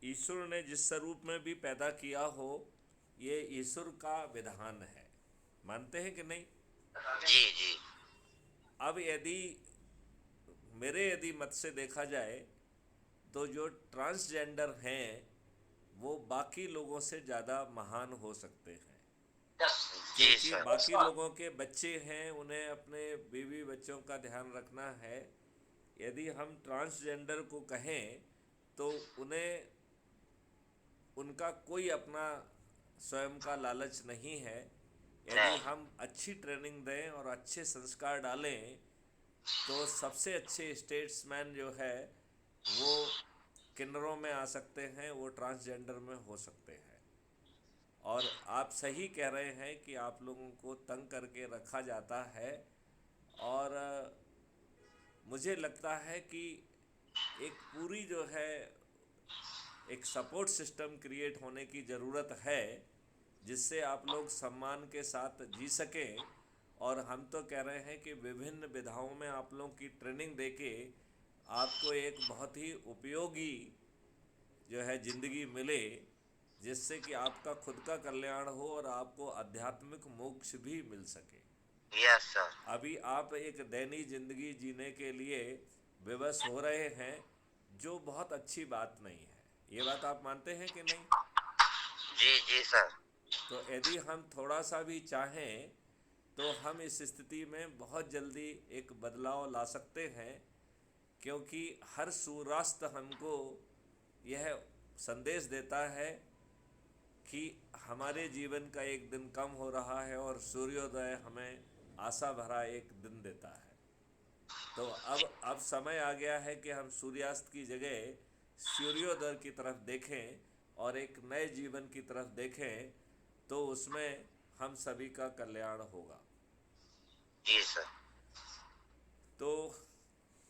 ईश्वर ने जिस स्वरूप में भी पैदा किया हो, ये ईश्वर का विधान है। मानते हैं कि नहीं? जी जी। अब यदि मत से देखा जाए तो जो ट्रांसजेंडर हैं वो बाकी लोगों से ज़्यादा महान हो सकते हैं, जी क्योंकि सर। बाकी लोगों के बच्चे हैं, उन्हें अपने बीवी बच्चों का ध्यान रखना है। यदि हम ट्रांसजेंडर को कहें तो उन्हें उनका कोई अपना स्वयं का लालच नहीं है। यदि नहीं। हम अच्छी ट्रेनिंग दें और अच्छे संस्कार डालें तो सबसे अच्छे स्टेट्समैन जो है वो किन्नरों में आ सकते हैं, वो ट्रांसजेंडर में हो सकते हैं। और आप सही कह रहे हैं कि आप लोगों को तंग करके रखा जाता है। और मुझे लगता है कि एक पूरी जो है एक सपोर्ट सिस्टम क्रिएट होने की ज़रूरत है, जिससे आप लोग सम्मान के साथ जी सकें। और हम तो कह रहे हैं कि विभिन्न विधाओं में आप लोगों की ट्रेनिंग देके आपको एक बहुत ही उपयोगी जो है ज़िंदगी मिले, जिससे कि आपका खुद का कल्याण हो और आपको आध्यात्मिक मोक्ष भी मिल सके। Yes sir. अभी आप एक दैनिक ज़िंदगी जीने के लिए विवश हो रहे हैं, जो बहुत अच्छी बात नहीं है। ये बात आप मानते हैं कि नहीं? जी जी सर। तो यदि हम थोड़ा सा भी चाहें तो हम इस स्थिति में बहुत जल्दी एक बदलाव ला सकते हैं, क्योंकि हर सूर्यास्त हमको यह संदेश देता है कि हमारे जीवन का एक दिन कम हो रहा है और सूर्योदय हमें आशा भरा एक दिन देता है। तो अब समय आ गया है कि हम सूर्यास्त की जगह सूर्योदय की तरफ देखें और एक नए जीवन की तरफ देखें, तो उसमें हम सभी का कल्याण होगा। जी सर। तो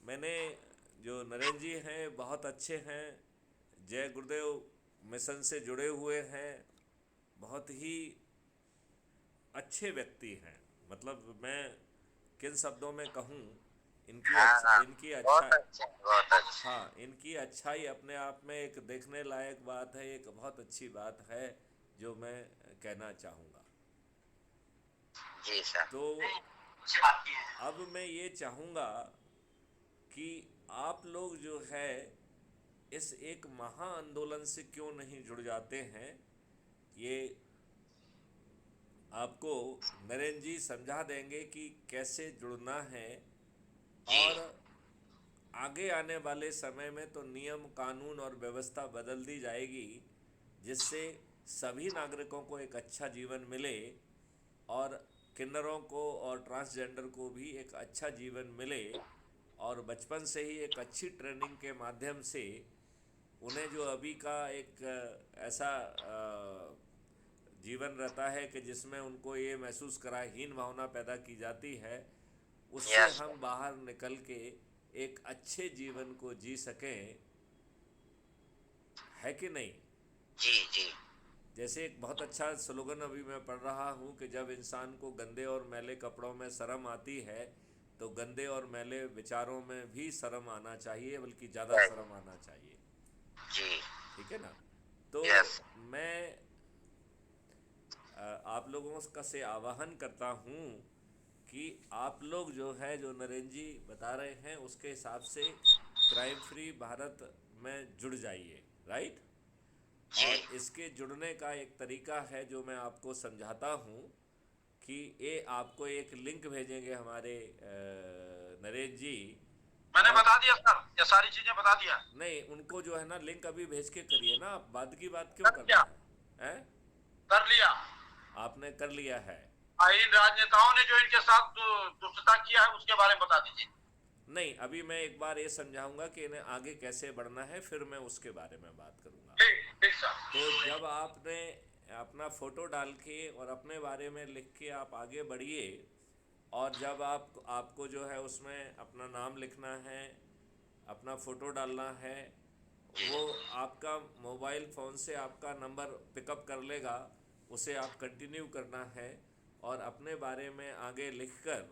मैंने जो नरेंद्र जी हैं बहुत अच्छे हैं, जय गुरुदेव मिशन से जुड़े हुए हैं, बहुत ही अच्छे व्यक्ति हैं। मतलब मैं किन शब्दों में कहूँ, हाँ हाँ। इनकी अच्छा बहुत अच्छे बहुत अच्छे। हाँ, इनकी अच्छाई अपने आप में एक देखने लायक बात है, एक बहुत अच्छी बात है जो मैं कहना चाहूँगा। जी सर। तो अच्छी बात की है। अब मैं ये चाहूँगा कि आप लोग जो है इस एक महा आंदोलन से क्यों नहीं जुड़ जाते हैं। ये आपको नरेंद्र जी समझा देंगे कि कैसे जुड़ना है। जी और आगे आने वाले समय में तो नियम कानून और व्यवस्था बदल दी जाएगी, जिससे सभी नागरिकों को एक अच्छा जीवन मिले और किन्नरों को और ट्रांसजेंडर को भी एक अच्छा जीवन मिले। और बचपन से ही एक अच्छी ट्रेनिंग के माध्यम से उन्हें जो अभी का एक ऐसा जीवन रहता है कि जिसमें उनको ये महसूस करा हीन भावना पैदा की जाती है, उससे यस सर। हम बाहर निकल के एक अच्छे जीवन को जी सकें। है कि नहीं? जी जी। जैसे एक बहुत अच्छा स्लोगन अभी मैं पढ़ रहा हूँ कि जब इंसान को गंदे और मैले कपड़ों में शर्म आती है, तो गंदे और मैले विचारों में भी शर्म आना चाहिए, बल्कि ज़्यादा राइट। शर्म आना चाहिए। जी। ठीक है ना? तो यस। मैं आप लोगों का से आवाहन करता हूँ कि आप लोग जो है जो नरेंद्र जी बता रहे हैं उसके हिसाब से क्राइम फ्री भारत में जुड़ जाइए। राइट? जी। और इसके जुड़ने का एक तरीका है जो मैं आपको समझाता हूँ कि ये आपको एक लिंक भेजेंगे हमारे नरेंद्र जी। मैंने और बता दिया सर, ये सारी चीजें बता दिया। नहीं, उनको जो है ना लिंक अभी भेज के करिए ना, आप बाद की बात क्यों कर करना लिया। है? हैं? कर लिया। आपने कर लिया है? इन राजनेताओं ने जो इनके साथ दुष्टता किया है उसके बारे में बता दीजिए। नहीं, अभी मैं एक बार ये समझाऊंगा कि इन्हें आगे कैसे बढ़ना है, फिर मैं उसके बारे में बात करूंगा। ठीक ठीक सर। तो जब आपने अपना फ़ोटो डाल के और अपने बारे में लिख के आप आगे बढ़िए। और जब आपको जो है उसमें अपना नाम लिखना है, अपना फ़ोटो डालना है, जी वो आपका मोबाइल फ़ोन से आपका नंबर पिकअप कर लेगा, उसे आप कंटिन्यू करना है। और अपने बारे में आगे लिखकर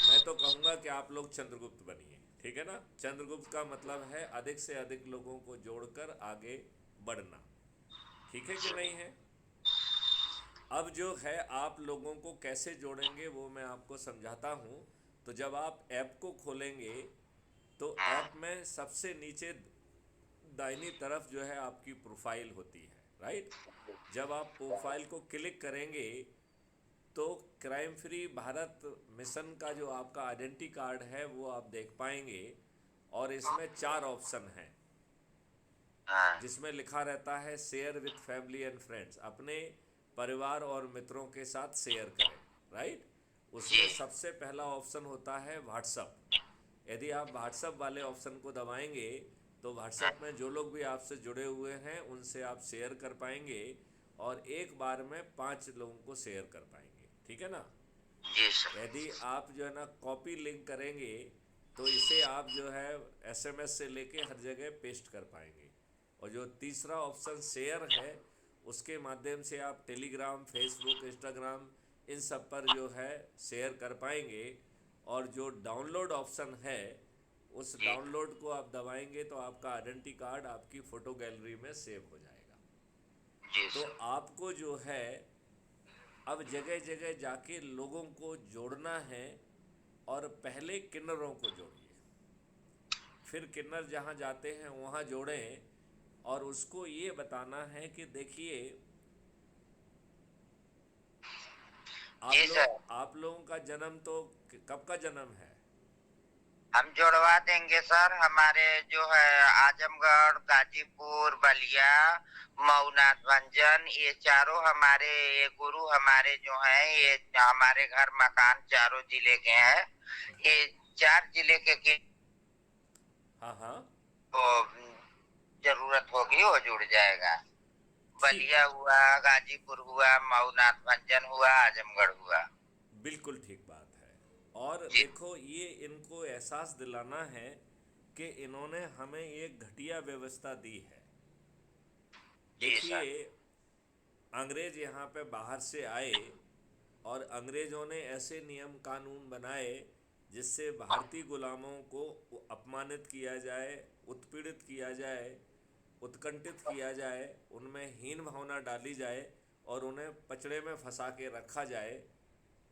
मैं तो कहूँगा कि आप लोग चंद्रगुप्त बनिए। ठीक है ना। चंद्रगुप्त का मतलब है अधिक से अधिक लोगों को जोड़कर आगे बढ़ना। ठीक है कि नहीं है। अब जो है आप लोगों को कैसे जोड़ेंगे वो मैं आपको समझाता हूँ। तो जब आप ऐप को खोलेंगे तो ऐप में सबसे नीचे दाहिनी तरफ जो है आपकी प्रोफाइल होती है, राइट। जब आप प्रोफाइल को क्लिक करेंगे तो क्राइम फ्री भारत मिशन का जो आपका आइडेंटिटी कार्ड है वो आप देख पाएंगे। और इसमें 4 ऑप्शन हैं हाँ। जिसमें लिखा रहता है share with family and friends, अपने परिवार और मित्रों के साथ शेयर करें, राइट। जी। उसमें सबसे पहला ऑप्शन होता है व्हाट्सअप। यदि आप व्हाट्सअप वाले ऑप्शन को दबाएंगे तो व्हाट्सअप में जो लोग भी आपसे जुड़े हुए हैं उनसे आप शेयर कर पाएंगे और एक बार में 5 लोगों को शेयर कर पाएंगे, ठीक है ना। जी सर। यदि आप जो है ना कॉपी लिंक करेंगे तो इसे आप जो है एसएमएस से लेके हर जगह पेस्ट कर पाएंगे। और जो तीसरा ऑप्शन शेयर है उसके माध्यम से आप टेलीग्राम, फेसबुक, इंस्टाग्राम इन सब पर जो है शेयर कर पाएंगे। और जो डाउनलोड ऑप्शन है उस जी। डाउनलोड को आप दबाएंगे तो आपका आइडेंटिटी कार्ड आपकी फ़ोटो गैलरी में सेव हो जाएगा। जी तो सर। आपको जो है अब जगह जगह जाके लोगों को जोड़ना है। और पहले किन्नरों को जोड़िए, फिर किन्नर जहाँ जाते हैं वहाँ जोड़ें। और उसको ये बताना है कि देखिए जी सर। आप लोगों का जन्म तो कब का जन्म है। हम जोड़वा देंगे सर। हमारे जो है आजमगढ़, गाजीपुर, बलिया, मऊ, नाथभंजन, ये चारों हमारे ये गुरु हमारे जो हैं, ये हमारे घर मकान चारों जिले के हैं। ये 4 जिले के हाँ हाँ, तो जरूरत होगी वो जुड़ जाएगा। ठीक बलिया है, हुआ, गाजीपुर हुआ, मऊ, नाथभंजन हुआ, आजमगढ़ हुआ। बिल्कुल ठीक बात है। और जी। देखो ये इनको एहसास दिलाना है कि इन्होंने हमें एक घटिया व्यवस्था दी है। जी देखिए सर। अंग्रेज यहाँ पे बाहर से आए और अंग्रेज़ों ने ऐसे नियम कानून बनाए जिससे भारतीय गुलामों को अपमानित किया जाए, उत्पीड़ित किया जाए, उत्कंठित किया जाए, उनमें हीन भावना डाली जाए और उन्हें पचड़े में फंसा के रखा जाए।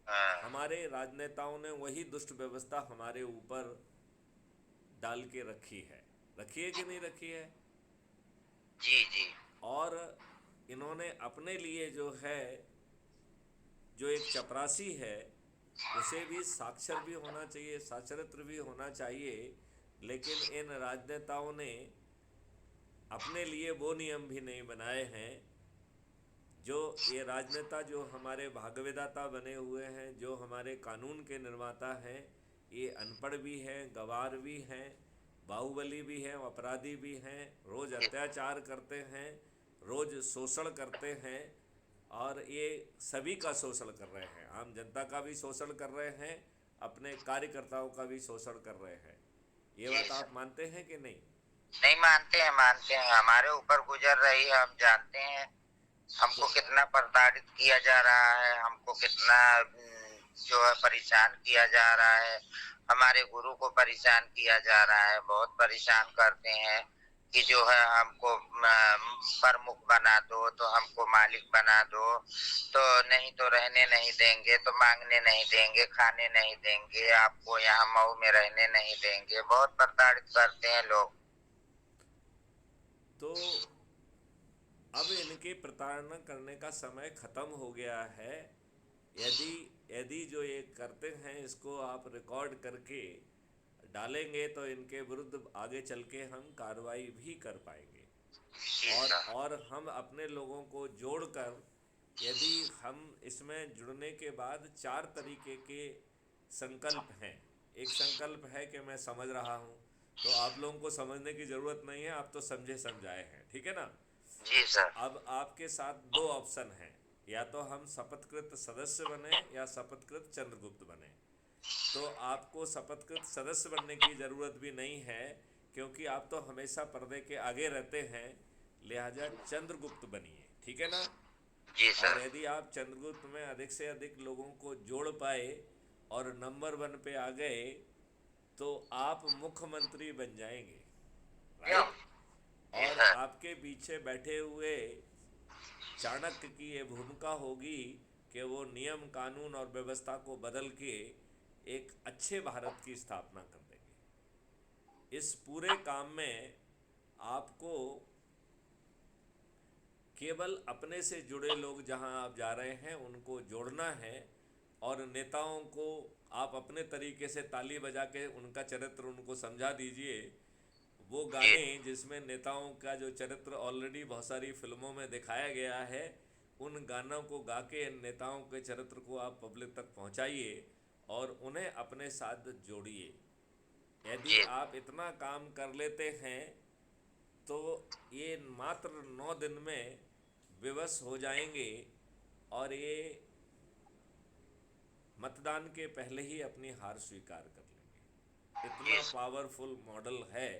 हाँ। हमारे राजनेताओं ने वही दुष्ट व्यवस्था हमारे ऊपर डाल के रखी है कि नहीं रखी है। जी जी। और इन्होंने अपने लिए जो है जो एक चपरासी है उसे भी साक्षर भी होना चाहिए, साक्षरत्र भी होना चाहिए। लेकिन इन राजनेताओं ने अपने लिए वो नियम भी नहीं बनाए हैं। जो ये राजनेता जो हमारे भाग्यविधाता बने हुए हैं, जो हमारे कानून के निर्माता हैं, ये अनपढ़ भी हैं, गवार भी हैं, बाहुबली भी हैं, अपराधी भी हैं, रोज़ अत्याचार करते हैं, रोज़ शोषण करते हैं। और ये सभी का शोषण कर रहे हैं, आम जनता का भी शोषण कर रहे हैं, अपने कार्यकर्ताओं का भी शोषण कर रहे हैं। ये जी बात सर। आप मानते हैं कि नहीं। नहीं, मानते हैं, मानते हैं। हमारे ऊपर गुजर रही है, हम जानते हैं। हमको तो कितना प्रताड़ित किया जा रहा है, हमको कितना जो है परेशान किया जा रहा है। हमारे गुरु को परेशान किया जा रहा है, बहुत परेशान करते हैं कि जो है हमको प्रमुख बना दो, तो हमको मालिक बना दो, तो नहीं तो रहने नहीं देंगे, तो मांगने नहीं देंगे, खाने नहीं देंगे, आपको यहाँ मऊ में रहने नहीं देंगे। बहुत प्रताड़ित करते हैं लोग। तो अब इनके प्रताड़ना करने का समय ख़त्म हो गया है। यदि यदि जो ये करते हैं इसको आप रिकॉर्ड करके डालेंगे तो इनके विरुद्ध आगे चल के हम कार्रवाई भी कर पाएंगे। जी और सर। और हम अपने लोगों को जोड़कर यदि हम इसमें जुड़ने के बाद 4 तरीके के संकल्प हैं। एक संकल्प है कि मैं समझ रहा हूँ, तो आप लोगों को समझने की ज़रूरत नहीं है, आप तो समझे समझाए हैं, ठीक है ना। जी सर। अब आपके साथ 2 ऑप्शन हैं, या तो हम शपथकृत सदस्य बने या शपथकृत चंद्रगुप्त बने। तो आपको शपथकृत सदस्य बनने की ज़रूरत भी नहीं है क्योंकि आप तो हमेशा पर्दे के आगे रहते हैं। लिहाजा चंद्रगुप्त बनिए, ठीक है ना। जी और सर। यदि आप चंद्रगुप्त में अधिक से अधिक लोगों को जोड़ पाए और नंबर 1 पे आ गए तो आप मुख्यमंत्री बन जाएंगे, जी राइट। जी और सर। आपके पीछे बैठे हुए चाणक्य की ये भूमिका होगी कि वो नियम कानून और व्यवस्था को बदल के एक अच्छे भारत की स्थापना कर देंगे। इस पूरे काम में आपको केवल अपने से जुड़े लोग जहां आप जा रहे हैं उनको जोड़ना है, और नेताओं को आप अपने तरीके से ताली बजा के उनका चरित्र उनको समझा दीजिए। वो जी गाने जिसमें नेताओं का जो चरित्र ऑलरेडी बहुत सारी फिल्मों में दिखाया गया है, उन गानों को गा के इन नेताओं के चरित्र को आप पब्लिक तक पहुंचाइए और उन्हें अपने साथ जोड़िए। यदि जी आप इतना काम कर लेते हैं तो ये मात्र 9 दिन में विवश हो जाएंगे और ये मतदान के पहले ही अपनी हार स्वीकार कर लेंगे। जी इतना पावरफुल मॉडल है।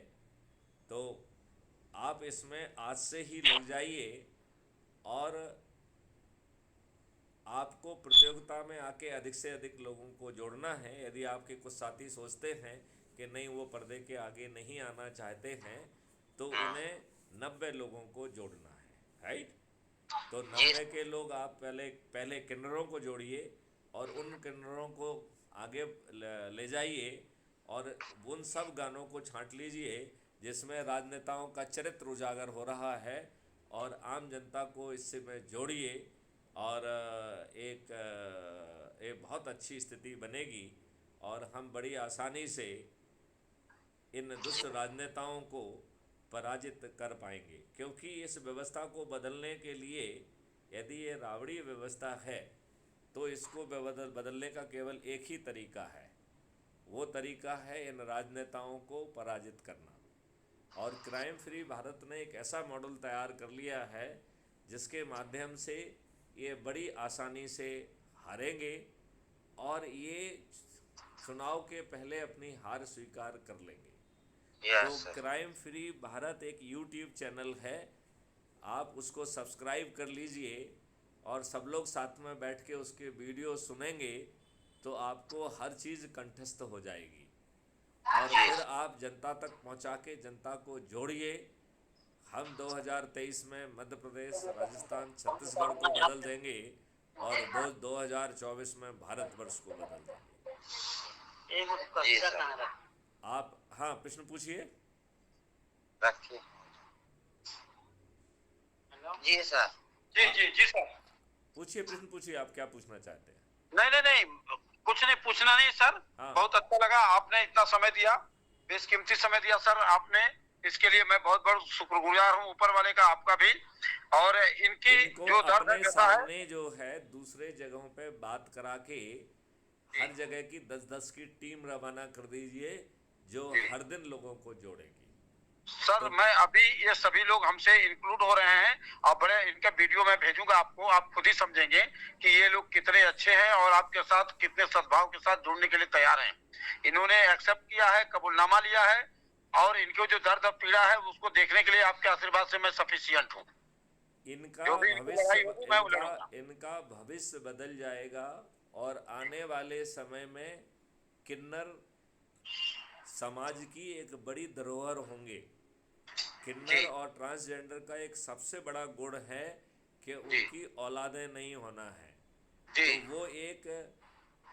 तो आप इसमें आज से ही लग जाइए, और आपको प्रतियोगिता में आके अधिक से अधिक लोगों को जोड़ना है। यदि आपके कुछ साथी सोचते हैं कि नहीं वो पर्दे के आगे नहीं आना चाहते हैं, तो उन्हें 90 लोगों को जोड़ना है, राइट। तो जी 90 के लोग आप पहले पहले किन्नरों को जोड़िए और उन किन्नरों को आगे ले जाइए, और उन सब गानों को छांट लीजिए जिसमें राजनेताओं का चरित्र उजागर हो रहा है, और आम जनता को इससे में जोड़िए, और एक बहुत अच्छी स्थिति बनेगी और हम बड़ी आसानी से इन दुष्ट राजनेताओं को पराजित कर पाएंगे। क्योंकि इस व्यवस्था को बदलने के लिए, यदि ये रावड़ी व्यवस्था है, तो इसको बदलने का केवल एक ही तरीका है। वो तरीका है इन राजनेताओं को पराजित करना। और क्राइम फ्री भारत ने एक ऐसा मॉडल तैयार कर लिया है जिसके माध्यम से ये बड़ी आसानी से हारेंगे, और ये चुनाव के पहले अपनी हार स्वीकार कर लेंगे। तो yes sir. Crime free Bharat एक यूट्यूब चैनल है, आप उसको सब्सक्राइब कर लीजिए, और सब लोग साथ में बैठ के उसके वीडियो सुनेंगे तो आपको हर चीज़ कंठस्थ हो जाएगी, और जी फिर आप जनता तक पहुंचा के जनता को जोड़िए। हम 2023 में मध्य प्रदेश, राजस्थान, छत्तीसगढ़ को बदल देंगे, और 2024 में भारतवर्ष को बदल देंगे। जी सर। आप, हाँ, प्रश्न पूछिए। रखिए। जी सर। जी जी जी सर। पूछिए, प्रश्न पूछिए, आप क्या पूछना चाहते हैं। नहीं नहीं नहीं, कुछ नहीं पूछना नहीं सर। हाँ। बहुत अच्छा लगा, आपने इतना समय दिया, बेशकीमती समय दिया सर आपने। इसके लिए मैं बहुत बहुत शुक्रगुजार हूँ ऊपर वाले का, आपका भी। और इनकी इनको जो दर्द है अपने कैसा है। सामने जो है दूसरे जगहों पे बात करा के हर जगह की 10-10 की टीम रवाना कर दीजिए जो हर दिन लोगों को जोड़ेगी। सर तो मैं अभी ये सभी लोग हमसे इंक्लूड हो रहे हैं, और बड़े इनका वीडियो मैं भेजूंगा आपको, आप खुद ही समझेंगे कि ये लोग कितने अच्छे हैं और आपके साथ कितने सद्भाव के साथ जुड़ने के लिए तैयार हैं। इन्होंने एक्सेप्ट किया है, कबूलनामा लिया है, और इनको जो दर्द और पीड़ा है उसको देखने के लिए आपके आशीर्वाद से मैं सफिशियंट हूँ। इनका जो भी इनकी लड़ाई होगी मैं लड़ूंगा। इनका भविष्य बदल जाएगा, और आने वाले समय में किन्नर समाज की एक बड़ी धरोहर होंगे। किन्नर और ट्रांसजेंडर का एक सबसे बड़ा गुण है कि उनकी औलादें नहीं होना है। जी। तो वो एक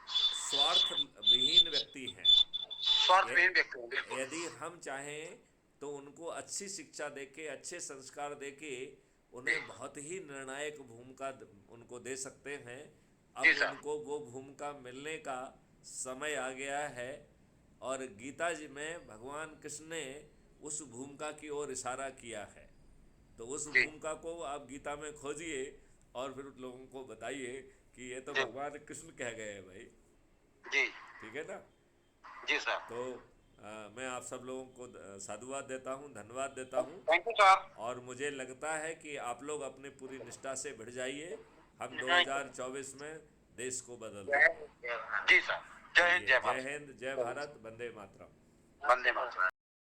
स्वार्थ विहीन व्यक्ति हैं। स्वार्थहीन व्यक्ति हूँ, बिल्कुल। यदि हम चाहें तो उनको अच्छी शिक्षा देके, अच्छे संस्कार देके उन्हें बहुत ही निर्णायक भूमिका उनको दे सकते हैं। अब जी सर। उनको वो भूमिका मिलने का समय आ गया है, और गीता जी में भगवान कृष्ण ने उस भूमिका की ओर इशारा किया है। तो उस जी भूमिका को आप गीता में खोजिए और फिर लोगों को बताइए कि ये तो जी भगवान कृष्ण कह गए हैं भाई। जी ठीक है ना। जी सर। तो मैं आप सब लोगों को साधुवाद देता हूँ, धन्यवाद देता हूँ। Thank you sir. और मुझे लगता है कि आप लोग अपनी पूरी निष्ठा से बढ़ जाइए। हम 2024 में देश को बदल देंगे। जी सर। जय हिंद, चलिए, जय जय भारत। हिंद, जय भारत, वंदे मातरम। वंदे मातरम।